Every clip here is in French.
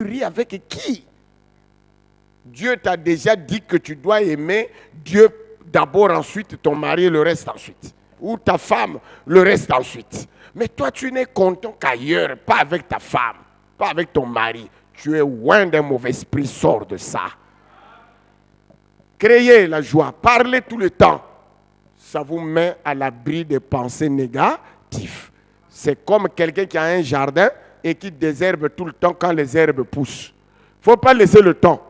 ris avec qui? Dieu t'a déjà dit que tu dois aimer Dieu d'abord, ensuite ton mari, le reste ensuite. Ou ta femme, le reste ensuite. Mais toi, tu n'es content qu'ailleurs, pas avec ta femme, pas avec ton mari. Tu es loin d'un mauvais esprit, sors de ça. Créez la joie, parlez tout le temps. Ça vous met à l'abri des pensées négatives. C'est comme quelqu'un qui a un jardin et qui désherbe tout le temps quand les herbes poussent. Il ne faut pas laisser le temps.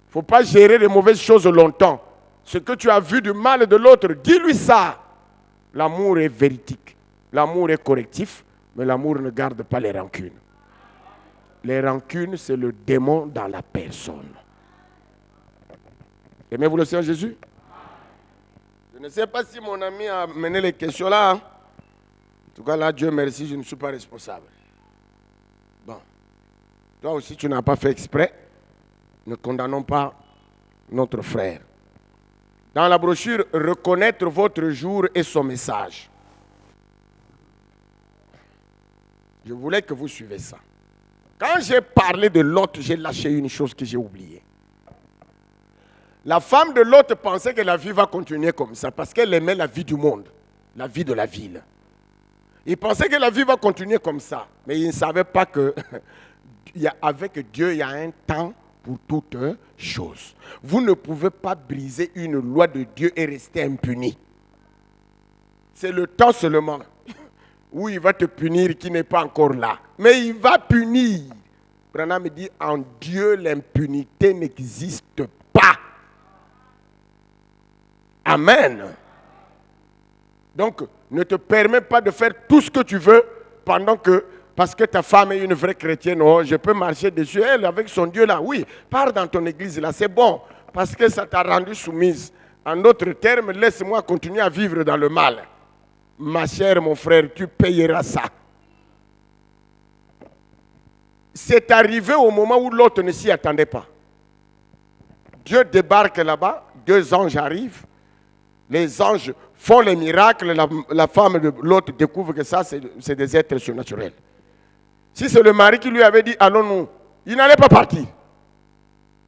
Il ne faut pas gérer les mauvaises choses longtemps. Ce que tu as vu du mal de l'autre, dis-lui ça. L'amour est véridique. L'amour est correctif, mais l'amour ne garde pas les rancunes. Les rancunes, c'est le démon dans la personne. Aimez-vous le Seigneur Jésus? Je ne sais pas si mon ami a mené les questions là. En tout cas, là, Dieu merci, je ne suis pas responsable. Bon. Toi aussi, tu n'as pas fait exprès. Ne condamnons pas notre frère. Dans la brochure, reconnaître votre jour et son message. Je voulais que vous suivez ça. Quand j'ai parlé de Lot, j'ai lâché une chose que j'ai oubliée. La femme de Lot pensait que la vie va continuer comme ça parce qu'elle aimait la vie du monde, la vie de la ville. Il pensait que la vie va continuer comme ça, mais il ne savait pas que avec Dieu, il y a un temps pour toutes choses. Vous ne pouvez pas briser une loi de Dieu et rester impuni. C'est le temps seulement où il va te punir qui n'est pas encore là. Mais il va punir. Branham me dit, en Dieu, l'impunité n'existe pas. Amen. Donc, ne te permets pas de faire tout ce que tu veux parce que ta femme est une vraie chrétienne. Oh, je peux marcher dessus. Elle, avec son Dieu là, oui, pars dans ton église là, c'est bon. Parce que ça t'a rendu soumise. En d'autres termes, laisse-moi continuer à vivre dans le mal. Ma chère, mon frère, tu payeras ça. C'est arrivé au moment où l'autre ne s'y attendait pas. Dieu débarque là-bas, 2 anges arrivent. Les anges font les miracles, la femme de l'autre découvre que ça, c'est des êtres surnaturels. Si c'est le mari qui lui avait dit, allons-nous, il n'allait pas partir.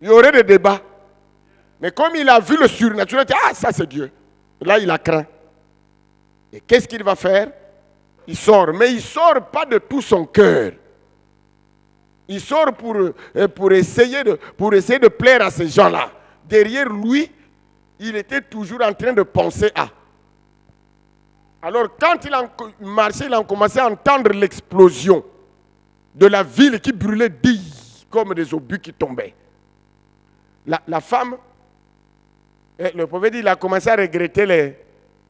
Il y aurait des débats. Mais comme il a vu le surnaturel, il dit, ah, ça c'est Dieu. Là, il a craint. Et qu'est-ce qu'il va faire? Il sort. Mais il ne sort pas de tout son cœur. Il sort pour essayer de plaire à ces gens-là. Derrière lui, il était toujours en train de penser à. Alors, quand il a marché, il a commencé à entendre l'explosion de la ville qui brûlait comme des obus qui tombaient. La femme, le prophète, il a commencé à regretter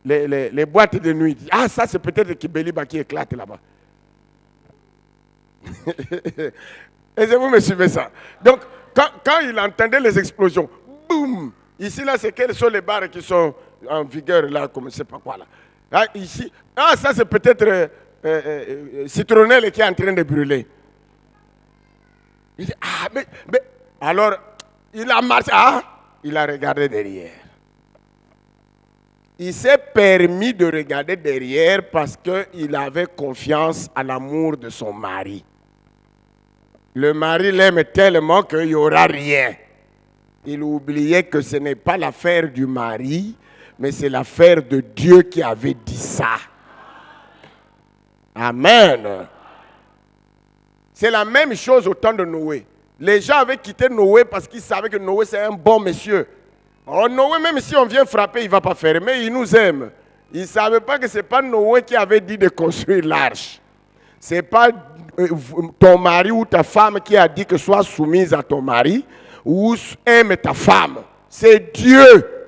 les boîtes de nuit. Ah, ça, c'est peut-être Kibeliba qui éclate là-bas. Est-ce que vous me suivez ça? Donc, quand il entendait les explosions, boum! Ici, là, c'est quelles sont les barres qui sont en vigueur, là, comme je ne sais pas quoi, là. Ah, ici, ça, c'est peut-être citronnelle qui est en train de brûler. Il dit, mais alors, il a marché, il a regardé derrière. Il s'est permis de regarder derrière parce qu'il avait confiance à l'amour de son mari. Le mari l'aime tellement qu'il n'y aura rien. Il oubliait que ce n'est pas l'affaire du mari, mais c'est l'affaire de Dieu qui avait dit ça. Amen. C'est la même chose au temps de Noé. Les gens avaient quitté Noé parce qu'ils savaient que Noé c'est un bon monsieur. Oh, Noé, même si on vient frapper, il ne va pas faire, mais il nous aime. Ils ne savaient pas que ce n'est pas Noé qui avait dit de construire l'arche. Ce n'est pas ton mari ou ta femme qui a dit que sois soumise à ton mari ou aime ta femme. C'est Dieu.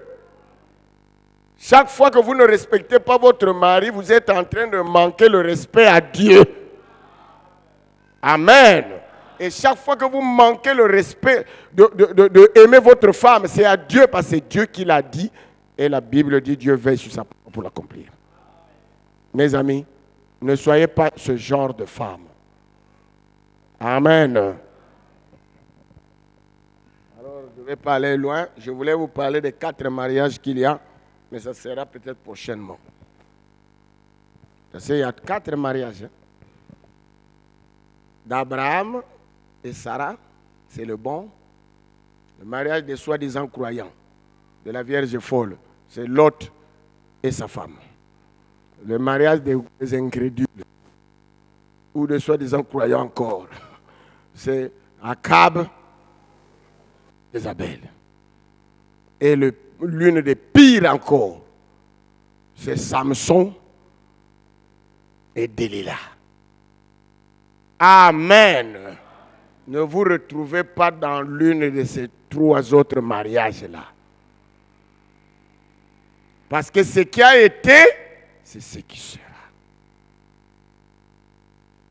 Chaque fois que vous ne respectez pas votre mari, vous êtes en train de manquer le respect à Dieu. Amen. Et chaque fois que vous manquez le respect de aimer votre femme, c'est à Dieu parce que c'est Dieu qui l'a dit. Et la Bible dit Dieu veille sur sa parole pour l'accomplir. Mes amis, ne soyez pas ce genre de femme. Amen. Alors, je ne vais pas aller loin. Je voulais vous parler des 4 mariages qu'il y a, mais ça sera peut-être prochainement. Parce qu'il y a 4 mariages. D'Abraham, et Sarah, c'est le bon. Le mariage des soi-disant croyants, de la Vierge folle, c'est Lot et sa femme. Le mariage des incrédules, ou des soi-disant croyants encore, c'est Akab et Isabelle. Et l'une des pires encore, c'est Samson et Delilah. Amen. Ne vous retrouvez pas dans l'une de ces 3 autres mariages-là. Parce que ce qui a été, c'est ce qui sera.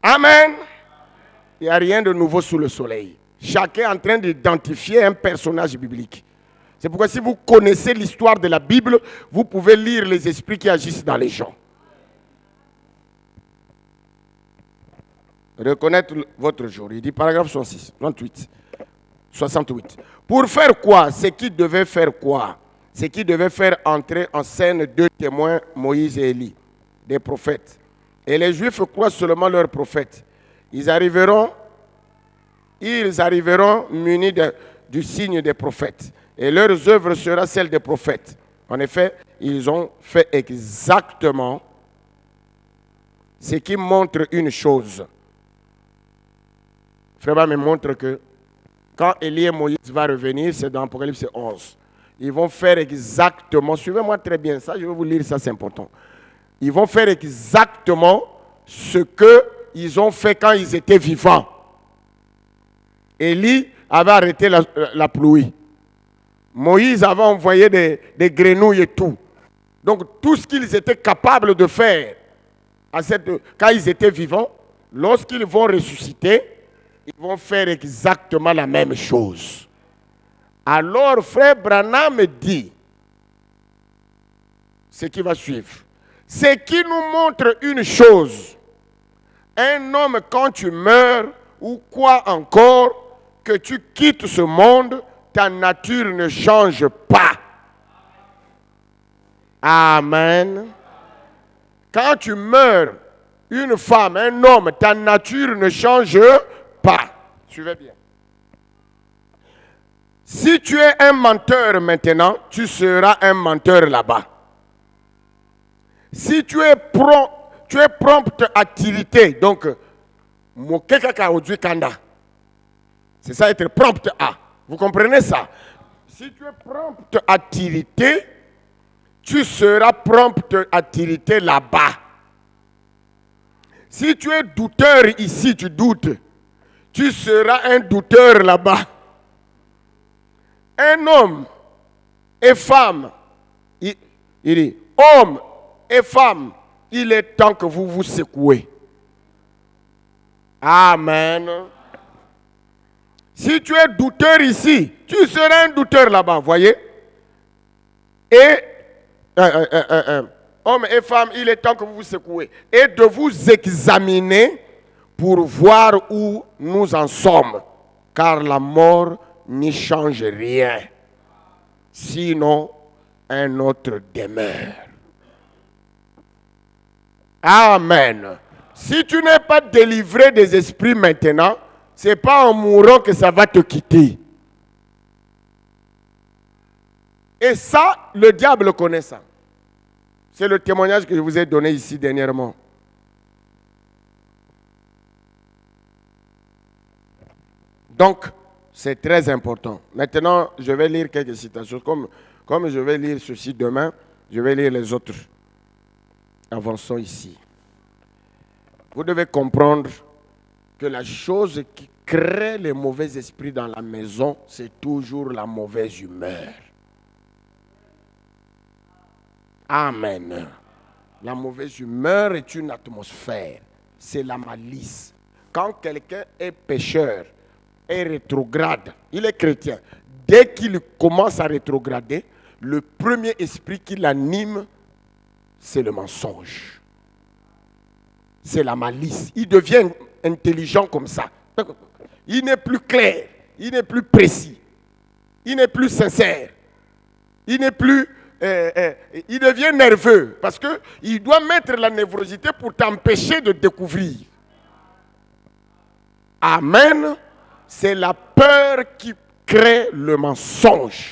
Amen. Il n'y a rien de nouveau sous le soleil. Chacun est en train d'identifier un personnage biblique. C'est pourquoi si vous connaissez l'histoire de la Bible, vous pouvez lire les esprits qui agissent dans les gens. Reconnaître votre jour. Il dit paragraphe 68. Pour faire quoi? Ce qui devait faire quoi? Ce qui devait faire entrer en scène 2 témoins, Moïse et Élie, des prophètes. Et les Juifs croient seulement leurs prophètes. Ils arriveront munis du signe des prophètes. Et leurs œuvres sera celle des prophètes. En effet, ils ont fait exactement ce qui montre une chose. Frère me montre que quand Élie et Moïse vont revenir, c'est dans Apocalypse 11. Ils vont faire exactement, suivez-moi très bien, ça je vais vous lire, ça c'est important. Ils vont faire exactement ce qu'ils ont fait quand ils étaient vivants. Élie avait arrêté la pluie. Moïse avait envoyé des grenouilles et tout. Donc tout ce qu'ils étaient capables de faire quand ils étaient vivants, lorsqu'ils vont ressusciter, ils vont faire exactement la même chose. Alors, frère Branham me dit ce qui va suivre. Ce qui nous montre une chose. Un homme, quand tu meurs, ou quoi encore, que tu quittes ce monde, ta nature ne change pas. Amen. Quand tu meurs, une femme, un homme, ta nature ne change pas. Suivez bien. Si tu es un menteur maintenant, tu seras un menteur là-bas. Si tu es prompt à t'irriter, donc, c'est ça être prompt à. Vous comprenez ça? Si tu es prompt à t'irriter, tu seras prompt à t'irriter là-bas. Si tu es douteur ici, tu doutes, tu seras un douteur là-bas. Un homme et femme, il dit, homme et femme, il est temps que vous vous secouez. Amen. Si tu es douteur ici, tu seras un douteur là-bas, voyez. Et, homme et femme, il est temps que vous vous secouez. Et de vous examiner pour voir où nous en sommes. Car la mort n'y change rien. Sinon, un autre demeure. Amen. Si tu n'es pas délivré des esprits maintenant, ce n'est pas en mourant que ça va te quitter. Et ça, le diable connaît ça. C'est le témoignage que je vous ai donné ici dernièrement. Donc, c'est très important. Maintenant, je vais lire quelques citations. Comme je vais lire ceci demain, je vais lire les autres. Avançons ici. Vous devez comprendre que la chose qui crée les mauvais esprits dans la maison, c'est toujours la mauvaise humeur. Amen. La mauvaise humeur est une atmosphère. C'est la malice. Quand quelqu'un est pécheur, est rétrograde, il est chrétien. Dès qu'il commence à rétrograder, le premier esprit qui l'anime, c'est le mensonge. C'est la malice. Il devient intelligent comme ça. Il n'est plus clair, il n'est plus précis, il n'est plus sincère, il n'est plus... il devient nerveux parce qu'il doit mettre la névrosité pour t'empêcher de découvrir. Amen. C'est la peur qui crée le mensonge.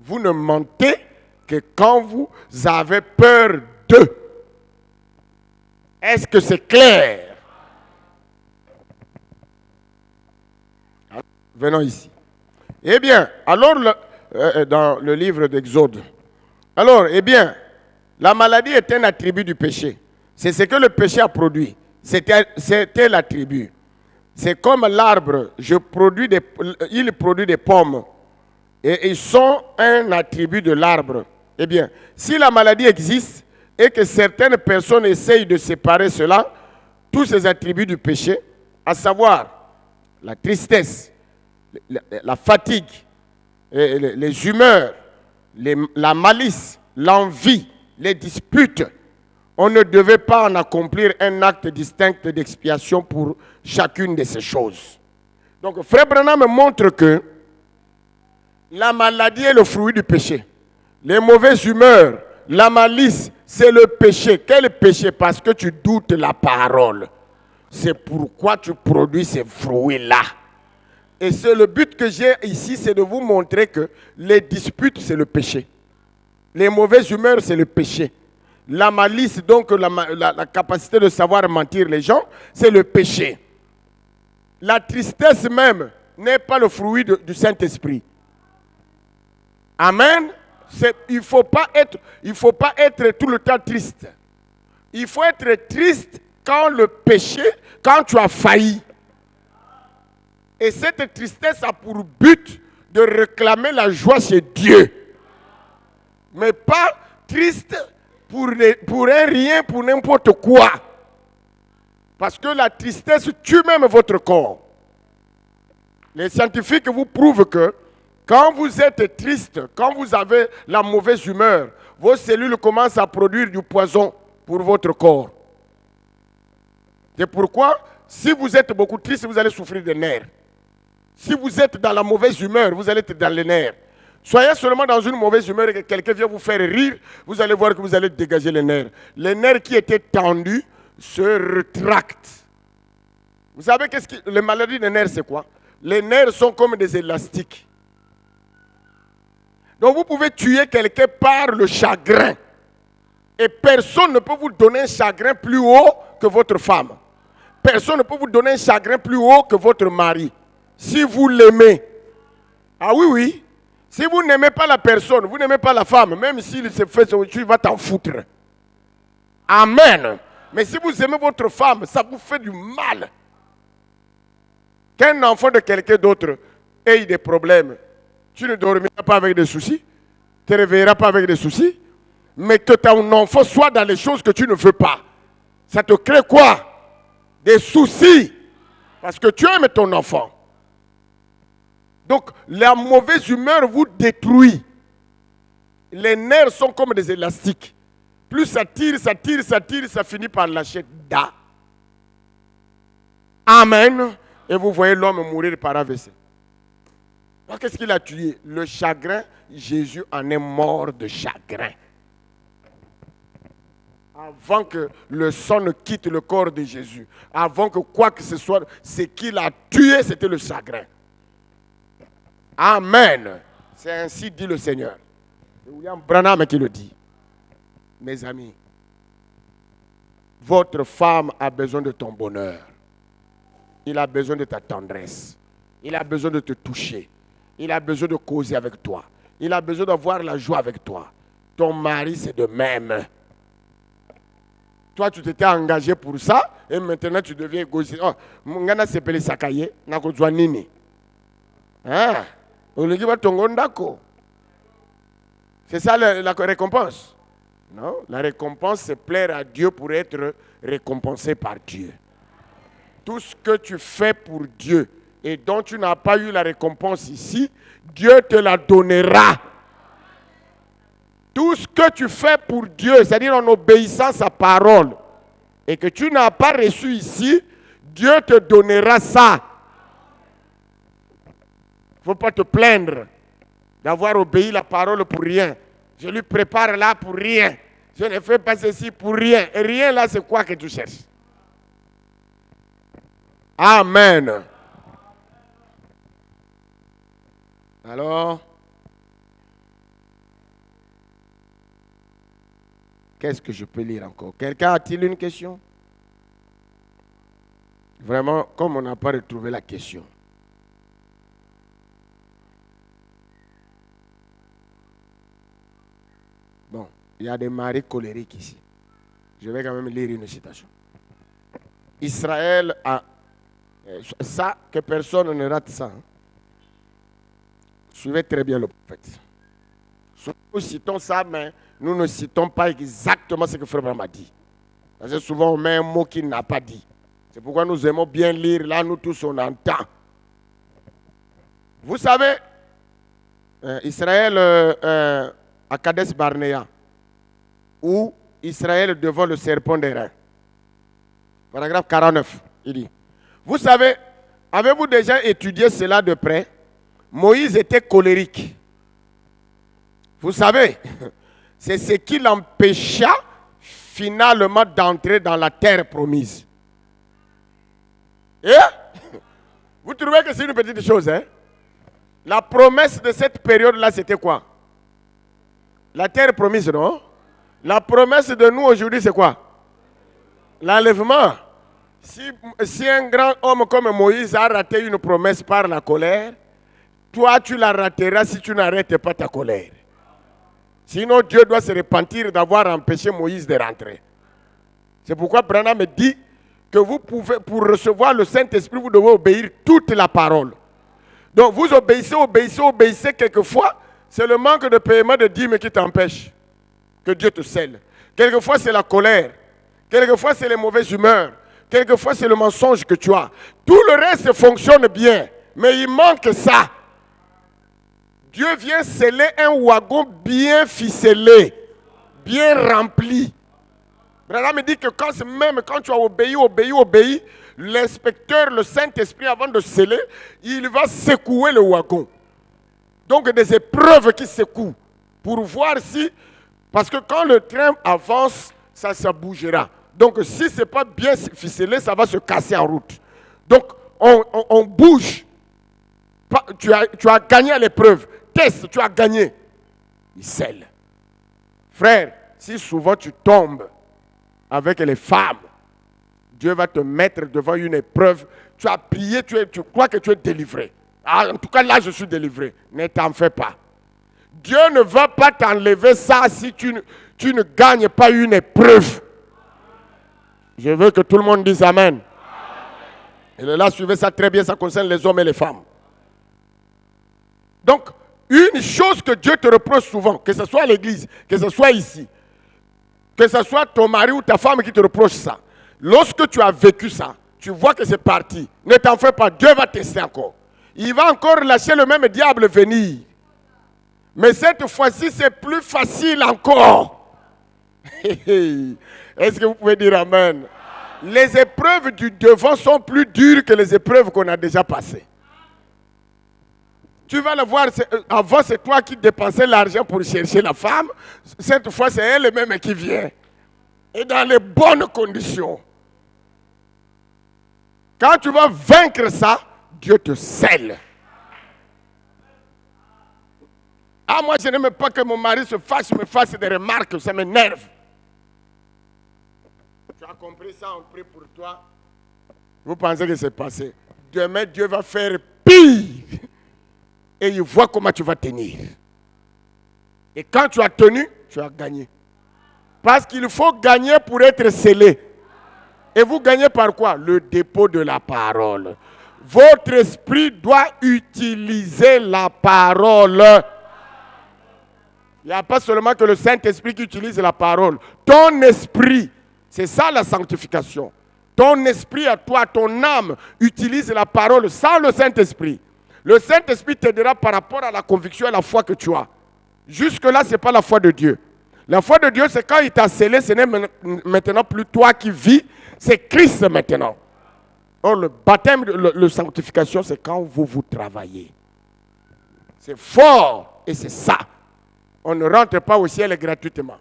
Vous ne mentez que quand vous avez peur d'eux. Est-ce que c'est clair? Venons ici. Eh bien, alors, dans le livre d'Exode, alors, eh bien, la maladie est un attribut du péché. C'est ce que le péché a produit. C'était l'attribut. C'est comme l'arbre, il produit des pommes. Et ils sont un attribut de l'arbre. Eh bien, si la maladie existe et que certaines personnes essayent de séparer cela, tous ces attributs du péché, à savoir la tristesse, la fatigue, les humeurs, la malice, l'envie, les disputes, on ne devait pas en accomplir un acte distinct d'expiation pour chacune de ces choses. Donc, Frère Branham montre que la maladie est le fruit du péché. Les mauvaises humeurs, la malice, c'est le péché. Quel péché? Parce que tu doutes la parole. C'est pourquoi tu produis ces fruits-là. Et c'est le but que j'ai ici, c'est de vous montrer que les disputes, c'est le péché. Les mauvaises humeurs, c'est le péché. La malice, donc la capacité de savoir mentir les gens, c'est le péché. La tristesse même n'est pas le fruit du Saint-Esprit. Amen. Il ne faut pas être tout le temps triste. Il faut être triste quand le péché, quand tu as failli. Et cette tristesse a pour but de réclamer la joie chez Dieu. Mais pas triste pour un rien, pour n'importe quoi. Parce que la tristesse tue même votre corps. Les scientifiques vous prouvent que quand vous êtes triste, quand vous avez la mauvaise humeur, vos cellules commencent à produire du poison pour votre corps. C'est pourquoi, si vous êtes beaucoup triste, vous allez souffrir des nerfs. Si vous êtes dans la mauvaise humeur, vous allez être dans les nerfs. Soyez seulement dans une mauvaise humeur et que quelqu'un vient vous faire rire, vous allez voir que vous allez dégager les nerfs. Les nerfs qui étaient tendus se rétractent. Vous savez les maladies des nerfs, c'est quoi? Les nerfs sont comme des élastiques. Donc vous pouvez tuer quelqu'un par le chagrin. Et personne ne peut vous donner un chagrin plus haut que votre femme. Personne ne peut vous donner un chagrin plus haut que votre mari. Si vous l'aimez. Ah oui, oui. Si vous n'aimez pas la personne, vous n'aimez pas la femme, même s'il se fait son il va t'en foutre. Amen. Mais si vous aimez votre femme, ça vous fait du mal. Qu'un enfant de quelqu'un d'autre ait des problèmes, tu ne dormiras pas avec des soucis, tu ne te réveilleras pas avec des soucis, mais que ton enfant soit dans les choses que tu ne veux pas. Ça te crée quoi? Des soucis. Parce que tu aimes ton enfant. Donc, la mauvaise humeur vous détruit. Les nerfs sont comme des élastiques. Plus ça tire, ça tire, ça tire, ça finit par lâcher. Da. Amen. Et vous voyez l'homme mourir par AVC. Alors, qu'est-ce qu'il a tué? Le chagrin. Jésus en est mort de chagrin. Avant que le sang ne quitte le corps de Jésus, avant que quoi que ce soit, ce qu'il a tué, c'était le chagrin. Amen. C'est ainsi dit le Seigneur. C'est William Branham qui le dit. Mes amis, votre femme a besoin de ton bonheur. Il a besoin de ta tendresse. Il a besoin de te toucher. Il a besoin de causer avec toi. Il a besoin d'avoir la joie avec toi. Ton mari, c'est de même. Toi, tu t'étais engagé pour ça et maintenant tu deviens égoïste. Oh, mungana sepele sakaye, nakozwa nini. Hein? C'est ça la récompense. Non, la récompense, c'est plaire à Dieu pour être récompensé par Dieu. Tout ce que tu fais pour Dieu et dont tu n'as pas eu la récompense ici, Dieu te la donnera. Tout ce que tu fais pour Dieu, c'est-à-dire en obéissant à sa parole, et que tu n'as pas reçu ici, Dieu te donnera ça. Il ne faut pas te plaindre d'avoir obéi à la parole pour rien. Je lui prépare là pour rien. Je ne fais pas ceci pour rien. Et rien là, c'est quoi que tu cherches? Amen. Alors, qu'est-ce que je peux lire encore? Quelqu'un a-t-il une question? Vraiment, comme on n'a pas retrouvé la question. Bon, il y a des maris colériques ici. Je vais quand même lire une citation. Israël a... Ça, que personne ne rate ça. Hein. Suivez très bien le prophète. Nous citons ça, mais nous ne citons pas exactement ce que Frère Branham a dit. Parce que souvent on met un mot qu'il n'a pas dit. C'est pourquoi nous aimons bien lire. Là, nous tous, on entend. Vous savez, Israël à Kadesh Barnea, où Israël devant le serpent des reins. Paragraphe 49, il dit. Vous savez, avez-vous déjà étudié cela de près? Moïse était colérique. Vous savez, c'est ce qui l'empêcha finalement d'entrer dans la terre promise. Et vous trouvez que c'est une petite chose, hein? La promesse de cette période-là, c'était quoi? La terre promise, non? La promesse de nous aujourd'hui, c'est quoi? L'enlèvement. Si un grand homme comme Moïse a raté une promesse par la colère, toi, tu la rateras si tu n'arrêtes pas ta colère. Sinon, Dieu doit se repentir d'avoir empêché Moïse de rentrer. C'est pourquoi Branham me dit que vous pouvez, pour recevoir le Saint-Esprit, vous devez obéir toute la parole. Donc, vous obéissez quelquefois. C'est le manque de paiement de dîmes qui t'empêche que Dieu te scelle. Quelquefois, c'est la colère. Quelquefois, c'est les mauvaises humeurs. Quelquefois, c'est le mensonge que tu as. Tout le reste fonctionne bien, mais il manque ça. Dieu vient sceller un wagon bien ficelé, bien rempli. Branham me dit que même quand tu as obéi, l'inspecteur, le Saint-Esprit, avant de sceller, il va secouer le wagon. Donc des épreuves qui secouent pour voir si, parce que quand le train avance, ça bougera. Donc si ce n'est pas bien ficelé, ça va se casser en route. Donc on bouge. Tu as gagné à l'épreuve. Test, tu as gagné. Il scelle. Frère, si souvent tu tombes avec les femmes, Dieu va te mettre devant une épreuve. Tu as prié, tu crois que tu es délivré. Ah, en tout cas, là, je suis délivré. Ne t'en fais pas. Dieu ne va pas t'enlever ça si tu ne gagnes pas une épreuve. Je veux que tout le monde dise Amen. Et là, suivez ça très bien, ça concerne les hommes et les femmes. Donc, une chose que Dieu te reproche souvent, que ce soit à l'église, que ce soit ici, que ce soit ton mari ou ta femme qui te reproche ça, lorsque tu as vécu ça, tu vois que c'est parti. Ne t'en fais pas, Dieu va tester encore. Il va encore lâcher le même diable venir. Mais cette fois-ci, c'est plus facile encore. Est-ce que vous pouvez dire Amen? Les épreuves du devant sont plus dures que les épreuves qu'on a déjà passées. Tu vas le voir, avant c'est toi qui dépensais l'argent pour chercher la femme. Cette fois, c'est elle-même qui vient. Et dans les bonnes conditions. Quand tu vas vaincre ça, Dieu te scelle. Ah, moi je n'aime pas que mon mari me fasse des remarques, ça m'énerve. Tu as compris ça, on prie pour toi. Vous pensez que c'est passé. Demain, Dieu va faire pire. Et il voit comment tu vas tenir. Et quand tu as tenu, tu as gagné. Parce qu'il faut gagner pour être scellé. Et vous gagnez par quoi? Le dépôt de la parole. Votre esprit doit utiliser la parole. Il n'y a pas seulement que le Saint-Esprit qui utilise la parole. Ton esprit, c'est ça la sanctification. Ton esprit à toi, ton âme, utilise la parole sans le Saint-Esprit. Le Saint-Esprit t'aidera par rapport à la conviction et la foi que tu as. Jusque-là, ce n'est pas la foi de Dieu. La foi de Dieu, c'est quand il t'a scellé, ce n'est maintenant plus toi qui vis, c'est Christ maintenant. Or, le baptême, la sanctification, c'est quand vous travaillez. C'est fort et c'est ça. On ne rentre pas au ciel gratuitement.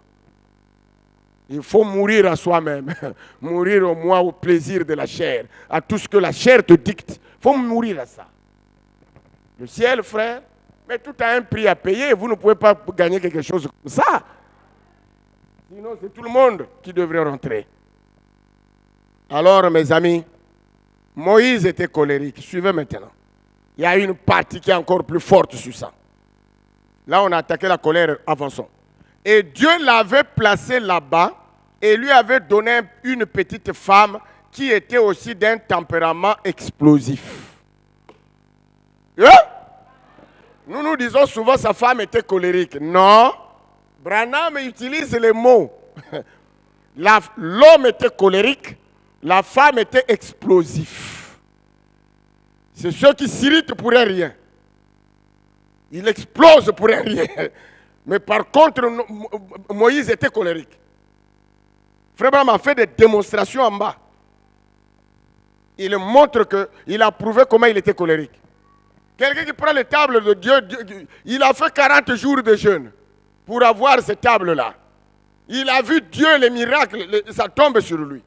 Il faut mourir à soi-même. Mourir au moins au plaisir de la chair, à tout ce que la chair te dicte. Il faut mourir à ça. Le ciel, frère, Mais tout a un prix à payer. Vous ne pouvez pas gagner quelque chose comme ça. Sinon, c'est tout le monde qui devrait rentrer. Alors, mes amis, Moïse était colérique. Suivez maintenant. Il y a une partie qui est encore plus forte sur ça. Là, on a attaqué la colère, avançons. Et Dieu l'avait placé là-bas et lui avait donné une petite femme qui était aussi d'un tempérament explosif. Nous nous disons souvent que sa femme était colérique. Non. Branham utilise les mots. L'homme était colérique, la femme était explosif. C'est ceux qui s'irritent pour rien. Il explose pour rien. Mais par contre, Moïse était colérique. Frère Branham a fait des démonstrations en bas. Il montre qu'il a prouvé comment il était colérique. Quelqu'un qui prend les tables de Dieu, il a fait 40 jours de jeûne pour avoir ces tables-là. Il a vu Dieu, les miracles, ça tombe sur lui.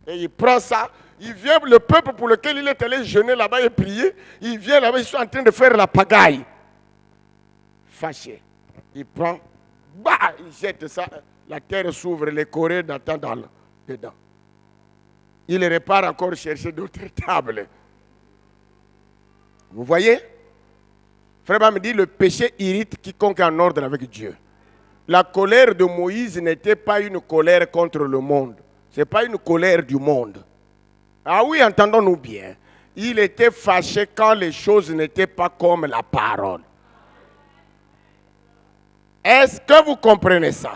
Et il prend ça, il vient, le peuple pour lequel il est allé jeûner là-bas et prier, il vient là-bas, ils sont en train de faire la pagaille. Fâché. Il prend, il jette ça, la terre s'ouvre, les Corées d'attendre dedans. Il repart encore chercher d'autres tables. Vous voyez? Frère me dit, le péché irrite quiconque est en ordre avec Dieu. La colère de Moïse n'était pas une colère contre le monde. Ce n'est pas une colère du monde. Ah oui, entendons-nous bien. Il était fâché quand les choses n'étaient pas comme la parole. Est-ce que vous comprenez ça?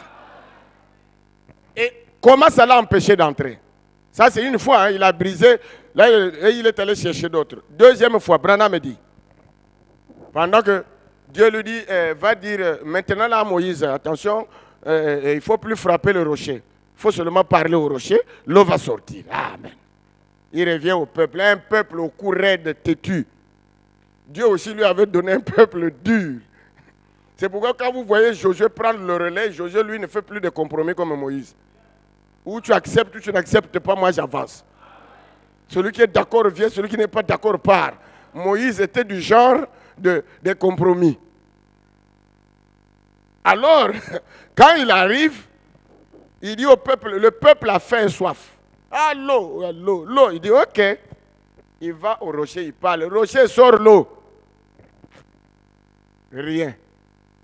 Et comment ça l'a empêché d'entrer? Ça, c'est une fois, hein, il a brisé. Là, il est allé chercher d'autres. Deuxième fois, Branham me dit, pendant que Dieu lui dit, va dire, maintenant là, Moïse, attention, il ne faut plus frapper le rocher. Il faut seulement parler au rocher, l'eau va sortir. Amen. Il revient au peuple, un peuple au cou raide, têtu. Dieu aussi lui avait donné un peuple dur. C'est pourquoi quand vous voyez Josué prendre le relais, Josué lui ne fait plus de compromis comme Moïse. Ou tu acceptes ou tu n'acceptes pas, moi j'avance. Celui qui est d'accord vient, celui qui n'est pas d'accord part. Moïse était du genre de compromis. Alors, quand il arrive, il dit au peuple, le peuple a faim et soif. Ah, l'eau. Il dit, ok. Il va au rocher, il parle. Le rocher sort l'eau. Rien.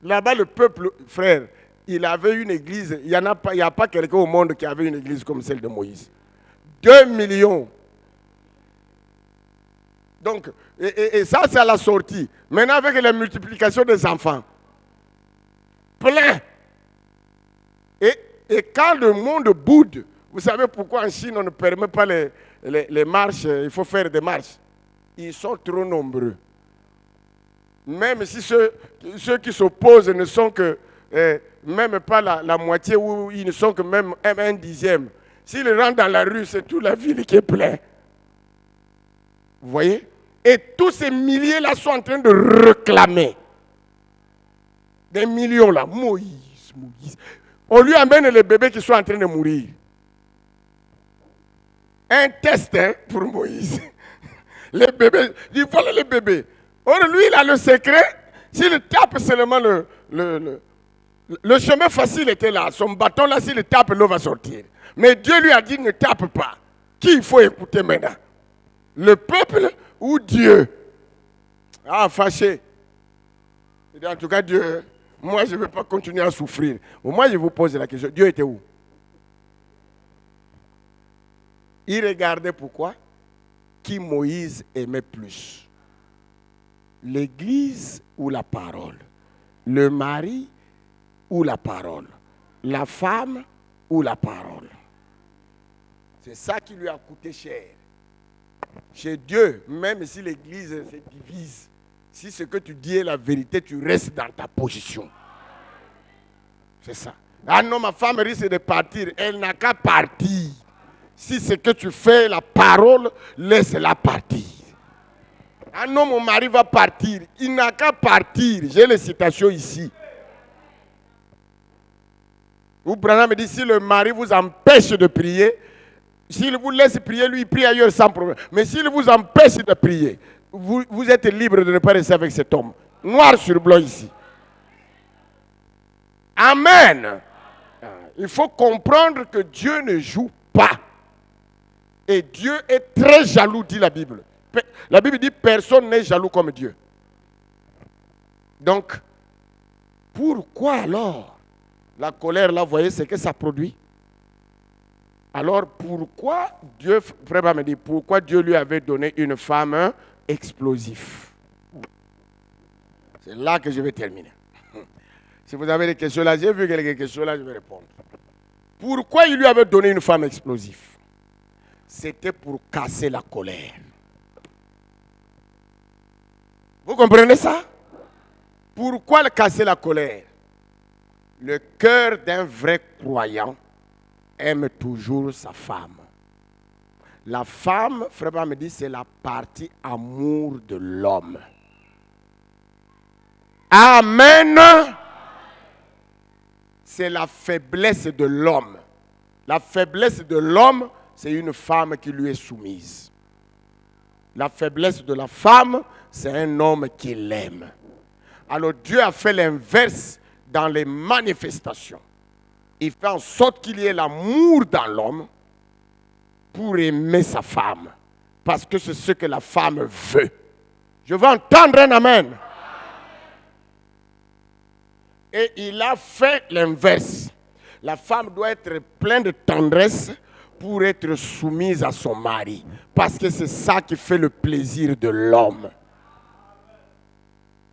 Là-bas, le peuple, frère, il avait une église. Il n'y a pas quelqu'un au monde qui avait une église comme celle de Moïse. 2 millions. Donc, et ça, c'est à la sortie. Maintenant, avec la multiplication des enfants. Plein. Et quand le monde boude, vous savez pourquoi en Chine, on ne permet pas les marches, il faut faire des marches. Ils sont trop nombreux. Même si ceux qui s'opposent ne sont que, même pas la moitié, ou ils ne sont que même un dixième. S'ils rentrent dans la rue, c'est toute la ville qui est pleine. Vous voyez? Et tous ces milliers-là sont en train de réclamer. Des millions là. Moïse. On lui amène les bébés qui sont en train de mourir. Un test pour Moïse. Les bébés, il voilà les bébés. Or, lui, il a le secret. S'il tape seulement le chemin facile était là. Son bâton là, s'il tape, l'eau va sortir. Mais Dieu lui a dit, ne tape pas. Qui il faut écouter maintenant? Le peuple ou Dieu? Ah, fâché. En tout cas, Dieu, moi, je ne vais pas continuer à souffrir. Moi, je vous pose la question. Dieu était où? Il regardait pourquoi? Qui Moïse aimait plus? L'église ou la parole? Le mari ou la parole? La femme ou la parole? C'est ça qui lui a coûté cher. Chez Dieu, même si l'église se divise, si ce que tu dis est la vérité, tu restes dans ta position. C'est ça. Ah non, ma femme risque de partir. Elle n'a qu'à partir. Si ce que tu fais, la parole, laisse-la partir. Ah non, mon mari va partir. Il n'a qu'à partir. J'ai les citations ici. Ou Branham me dit, si le mari vous empêche de prier, s'il vous laisse prier, lui, il prie ailleurs sans problème. Mais s'il vous empêche de prier, vous êtes libre de ne pas rester avec cet homme. Noir sur blanc ici. Amen. Il faut comprendre que Dieu ne joue pas. Et Dieu est très jaloux, dit la Bible. La Bible dit personne n'est jaloux comme Dieu. Donc, pourquoi alors la colère, là, vous voyez ce que ça produit? Alors, pourquoi Dieu, frère me dit, pourquoi Dieu lui avait donné une femme explosive? C'est là que je vais terminer. Si vous avez des questions là, j'ai vu quelques questions là, je vais répondre. Pourquoi il lui avait donné une femme explosive? C'était pour casser la colère. Vous comprenez ça? Pourquoi casser la colère? Le cœur d'un vrai croyant aime toujours sa femme. La femme, frère me dit, c'est la partie amour de l'homme. Amen. C'est la faiblesse de l'homme. La faiblesse de l'homme, c'est une femme qui lui est soumise. La faiblesse de la femme, c'est un homme qui l'aime. Alors Dieu a fait l'inverse dans les manifestations. Il fait en sorte qu'il y ait l'amour dans l'homme pour aimer sa femme. Parce que c'est ce que la femme veut. Je veux entendre un amen. Et il a fait l'inverse. La femme doit être pleine de tendresse pour être soumise à son mari. Parce que c'est ça qui fait le plaisir de l'homme.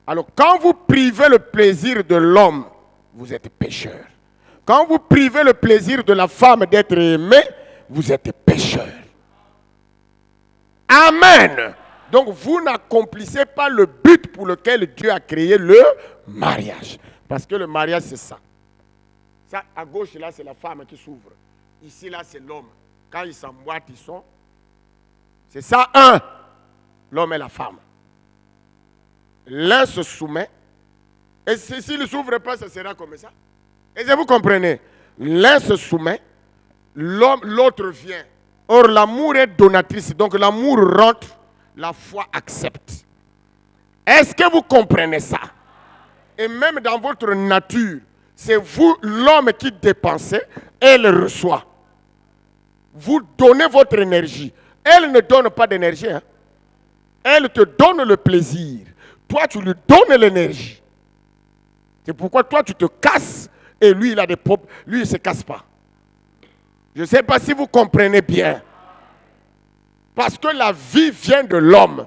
Alors quand vous privez le plaisir de l'homme, vous êtes pécheur. Quand vous privez le plaisir de la femme d'être aimée, vous êtes pécheur. Amen. Donc vous n'accomplissez pas le but pour lequel Dieu a créé le mariage. Parce que le mariage, c'est ça. Ça, à gauche, là, c'est la femme qui s'ouvre. Ici, là, c'est l'homme. Quand ils s'emboîtent, ils sont. C'est ça, un. L'homme et la femme. L'un se soumet. Et s'il ne s'ouvre pas, ça sera comme ça. Et vous comprenez. L'un se soumet. L'autre vient. Or, l'amour est donatrice. Donc, l'amour rentre. La foi accepte. Est-ce que vous comprenez ça? Et même dans votre nature, c'est vous, l'homme, qui dépensez, elle reçoit. Vous donnez votre énergie. Elle ne donne pas d'énergie. Hein? Elle te donne le plaisir. Toi, tu lui donnes l'énergie. C'est pourquoi toi, tu te casses et lui, il a des propres. Lui, il ne se casse pas. Je ne sais pas si vous comprenez bien. Parce que la vie vient de l'homme.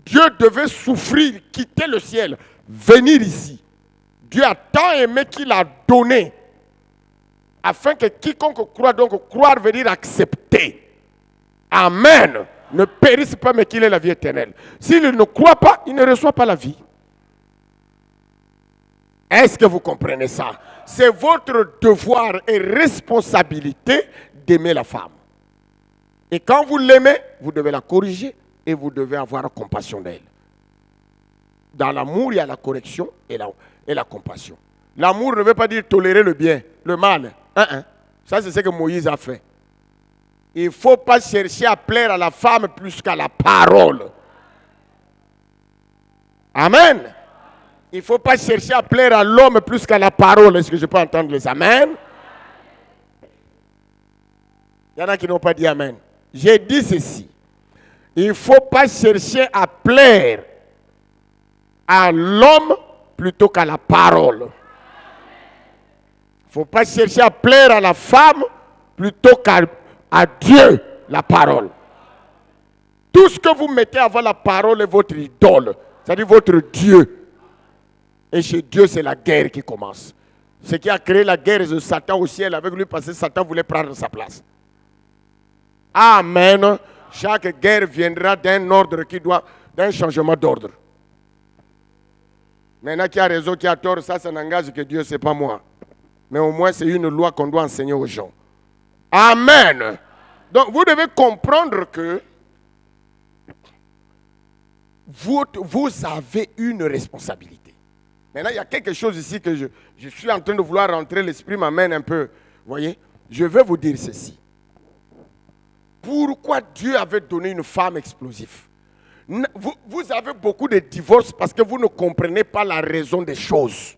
Dieu devait souffrir, quitter le ciel, venir ici. Dieu a tant aimé qu'il a donné. Afin que quiconque croit, donc croire veut dire accepter. Amen. Ne périsse pas, mais qu'il ait la vie éternelle. S'il ne croit pas, il ne reçoit pas la vie. Est-ce que vous comprenez ça? C'est votre devoir et responsabilité d'aimer la femme. Et quand vous l'aimez, vous devez la corriger et vous devez avoir compassion d'elle. Dans l'amour, il y a la correction et la compassion. L'amour ne veut pas dire tolérer le bien, le mal. Ça, c'est ce que Moïse a fait. Il ne faut pas chercher à plaire à la femme plus qu'à la parole. Amen. Il ne faut pas chercher à plaire à l'homme plus qu'à la parole. Est-ce que je peux entendre les amen? Il y en a qui n'ont pas dit amen. J'ai dit ceci. Il ne faut pas chercher à plaire à l'homme plutôt qu'à la parole. Il ne faut pas chercher à plaire à la femme plutôt qu'à Dieu, la parole. Tout ce que vous mettez avant la parole est votre idole, c'est-à-dire votre Dieu. Et chez Dieu, c'est la guerre qui commence. Ce qui a créé la guerre de Satan au ciel avec lui, parce que Satan voulait prendre sa place. Amen. Chaque guerre viendra d'un ordre d'un changement d'ordre. Maintenant, qui a raison, qui a tort, ça n'engage que Dieu, ce n'est pas moi. Mais au moins, c'est une loi qu'on doit enseigner aux gens. Amen. Donc, vous devez comprendre que vous avez une responsabilité. Maintenant, il y a quelque chose ici que je suis en train de vouloir rentrer, l'esprit m'amène un peu. Vous voyez, je vais vous dire ceci. Pourquoi Dieu avait donné une femme explosive? Vous avez beaucoup de divorces parce que vous ne comprenez pas la raison des choses.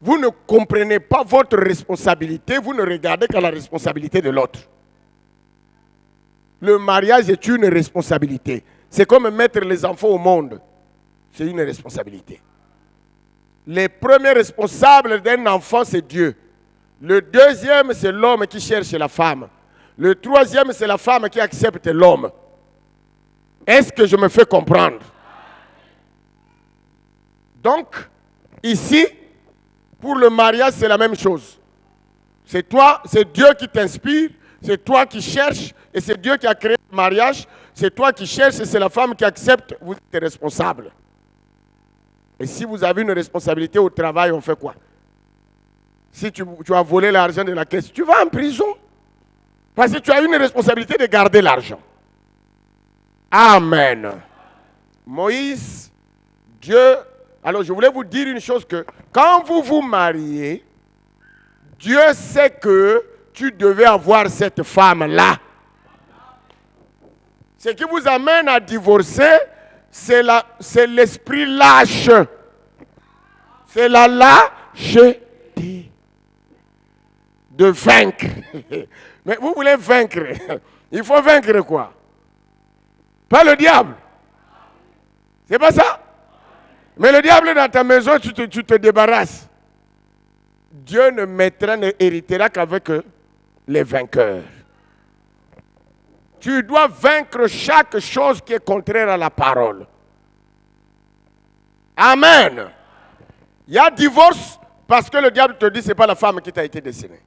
Vous ne comprenez pas votre responsabilité, vous ne regardez qu'à la responsabilité de l'autre. Le mariage est une responsabilité. C'est comme mettre les enfants au monde. C'est une responsabilité. Les premiers responsables d'un enfant, c'est Dieu. Le deuxième, c'est l'homme qui cherche la femme. Le troisième, c'est la femme qui accepte l'homme. Est-ce que je me fais comprendre? Donc, ici, pour le mariage, c'est la même chose. C'est toi, c'est Dieu qui t'inspire, c'est toi qui cherches, et c'est Dieu qui a créé le mariage. C'est toi qui cherches, et c'est la femme qui accepte, vous êtes responsable. Et si vous avez une responsabilité au travail, on fait quoi? Si tu as volé l'argent de la caisse, tu vas en prison. Parce que tu as une responsabilité de garder l'argent. Amen. Moïse, Dieu... Alors je voulais vous dire une chose que quand vous vous mariez, Dieu sait que tu devais avoir cette femme-là. Ce qui vous amène à divorcer, c'est l'esprit lâche. C'est la lâcheté de vaincre. Mais vous voulez vaincre. Il faut vaincre quoi? Pas le diable. C'est pas ça? Mais le diable dans ta maison, tu te débarrasses. Dieu ne héritera qu'avec les vainqueurs. Tu dois vaincre chaque chose qui est contraire à la parole. Amen. Il y a divorce parce que le diable te dit ce n'est pas la femme qui t'a été destinée.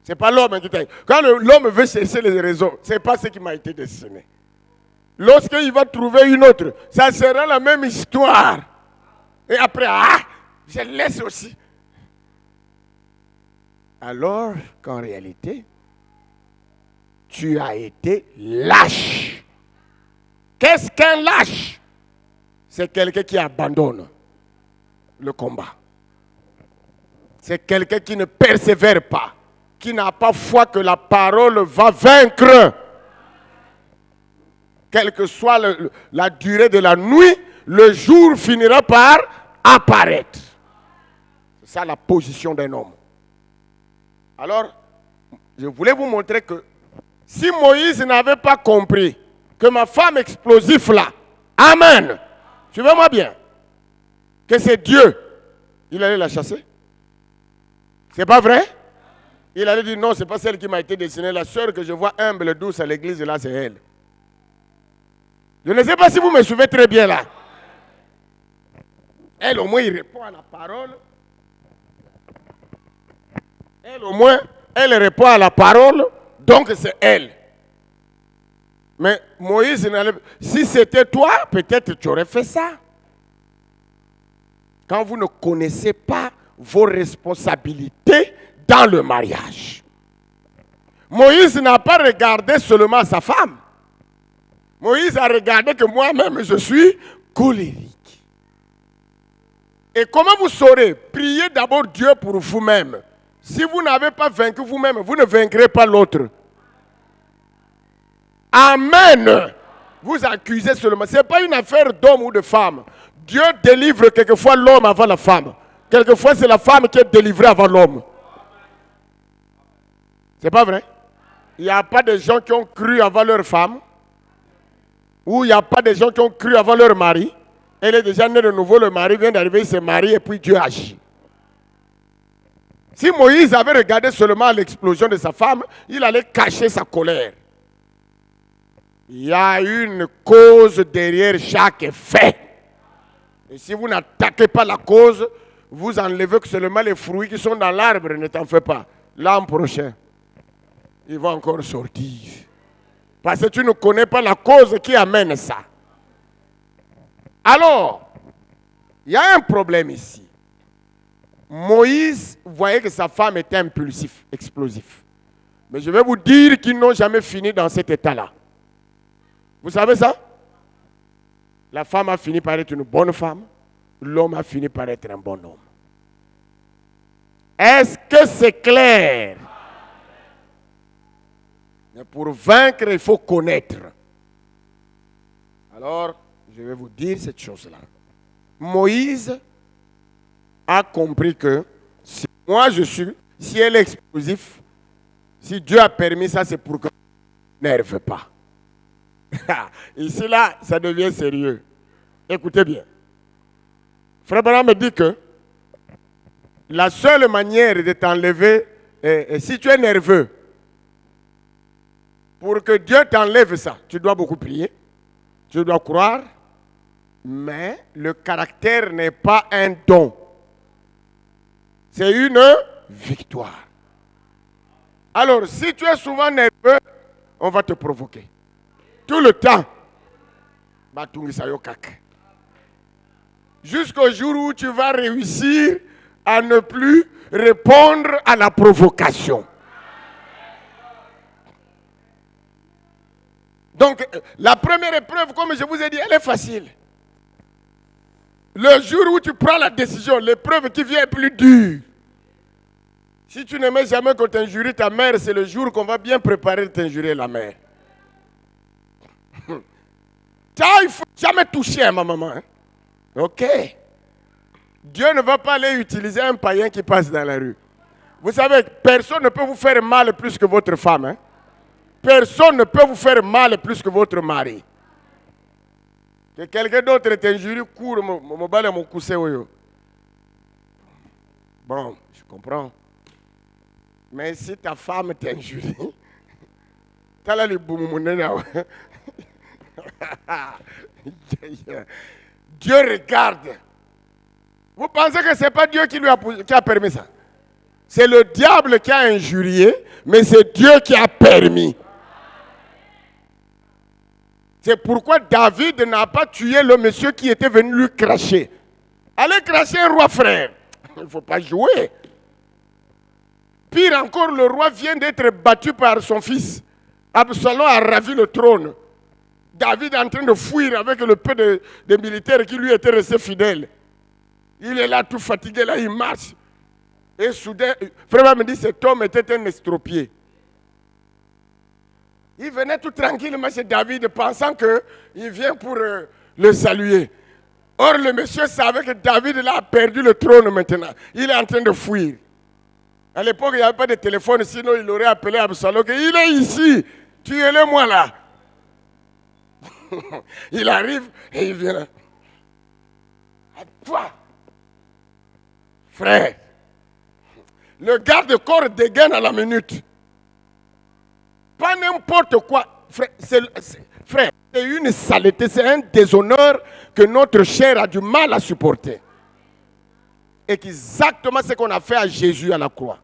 Ce n'est pas l'homme qui t'a été. Quand l'homme veut chercher les raisons, ce n'est pas ce qui m'a été destiné. Lorsqu'il va trouver une autre, ça sera la même histoire. Et après, je laisse aussi. Alors qu'en réalité, tu as été lâche. Qu'est-ce qu'un lâche? C'est quelqu'un qui abandonne le combat. C'est quelqu'un qui ne persévère pas, qui n'a pas foi que la parole va vaincre. Quelle que soit la durée de la nuit, le jour finira par apparaître. C'est ça la position d'un homme. Alors, je voulais vous montrer que si Moïse n'avait pas compris que ma femme explosive là, amen, suivez-moi bien, que c'est Dieu, il allait la chasser. C'est pas vrai? Il allait dire non, c'est pas celle qui m'a été destinée. La sœur que je vois humble, douce à l'église, là, c'est elle. Je ne sais pas si vous me suivez très bien là. Elle, au moins, il répond à la parole. Elle, au moins, elle répond à la parole. Donc, c'est elle. Mais Moïse, si c'était toi, peut-être tu aurais fait ça. Quand vous ne connaissez pas vos responsabilités dans le mariage. Moïse n'a pas regardé seulement sa femme. Moïse a regardé que moi-même, je suis colérique. Et comment vous saurez? Priez d'abord Dieu pour vous-même. Si vous n'avez pas vaincu vous-même, vous ne vaincrez pas l'autre. Amen. Vous accusez seulement. Ce n'est pas une affaire d'homme ou de femme. Dieu délivre quelquefois l'homme avant la femme. Quelquefois, c'est la femme qui est délivrée avant l'homme. C'est pas vrai? Il n'y a pas de gens qui ont cru avant leur femme. Ou il n'y a pas de gens qui ont cru avant leur mari. Elle est déjà née de nouveau, le mari vient d'arriver, il se marie et puis Dieu agit. Si Moïse avait regardé seulement l'explosion de sa femme, il allait cacher sa colère. Il y a une cause derrière chaque fait. Et si vous n'attaquez pas la cause, vous enlevez que seulement les fruits qui sont dans l'arbre, ne t'en fais pas. L'an prochain, il va encore sortir. Parce que tu ne connais pas la cause qui amène ça. Alors, il y a un problème ici. Moïse voyait que sa femme était impulsif, explosif. Mais je vais vous dire qu'ils n'ont jamais fini dans cet état-là. Vous savez ça? La femme a fini par être une bonne femme. L'homme a fini par être un bon homme. Est-ce que c'est clair? Mais pour vaincre, il faut connaître. Alors, je vais vous dire cette chose-là. Moïse a compris que si moi je suis, si elle est explosif, si Dieu a permis ça, c'est pour que je n'énerve pas. Ici, là, ça devient sérieux. Écoutez bien. Frère Branham me dit que la seule manière de t'enlever, si tu es nerveux, pour que Dieu t'enlève ça, tu dois beaucoup prier, tu dois croire, mais le caractère n'est pas un don. C'est une victoire. Alors, si tu es souvent nerveux, on va te provoquer. Tout le temps. Jusqu'au jour où tu vas réussir à ne plus répondre à la provocation. Donc, la première épreuve, comme je vous ai dit, elle est facile. Le jour où tu prends la décision, l'épreuve qui vient est plus dure. Si tu n'aimais jamais qu'on t'injurie ta mère, c'est le jour qu'on va bien préparer de t'injurer la mère. Il ne faut jamais toucher à ma maman. Hein? Ok. Dieu ne va pas aller utiliser un païen qui passe dans la rue. Vous savez, personne ne peut vous faire mal plus que votre femme. Hein? Personne ne peut vous faire mal plus que votre mari. Que quelqu'un d'autre t'injurie, court, mon balai, mon coussé. Bon, je comprends. Mais si ta femme t'injurie, t'as là le boumoumouna. Dieu regarde. Vous pensez que ce n'est pas Dieu qui a permis ça? C'est le diable qui a injurié, mais c'est Dieu qui a permis. C'est pourquoi David n'a pas tué le monsieur qui était venu lui cracher. Allez cracher un roi frère. Il ne faut pas jouer. Pire encore, le roi vient d'être battu par son fils. Absalom a ravi le trône. David est en train de fuir avec le peu de militaires qui lui étaient restés fidèles. Il est là tout fatigué, là il marche. Et soudain, frère me dit, cet homme était un estropié. Il venait tout tranquillement chez David pensant qu'il vient pour le saluer. Or, le monsieur savait que David là, a perdu le trône maintenant. Il est en train de fuir. À l'époque, il n'y avait pas de téléphone, sinon il aurait appelé Absalom. Il est ici, tuez-le moi là. Il arrive et il vient là. À toi, frère. Le garde-corps dégaine à la minute. Pas n'importe quoi. Frère, c'est une saleté, c'est un déshonneur que notre chair a du mal à supporter. Et exactement ce qu'on a fait à Jésus à la croix.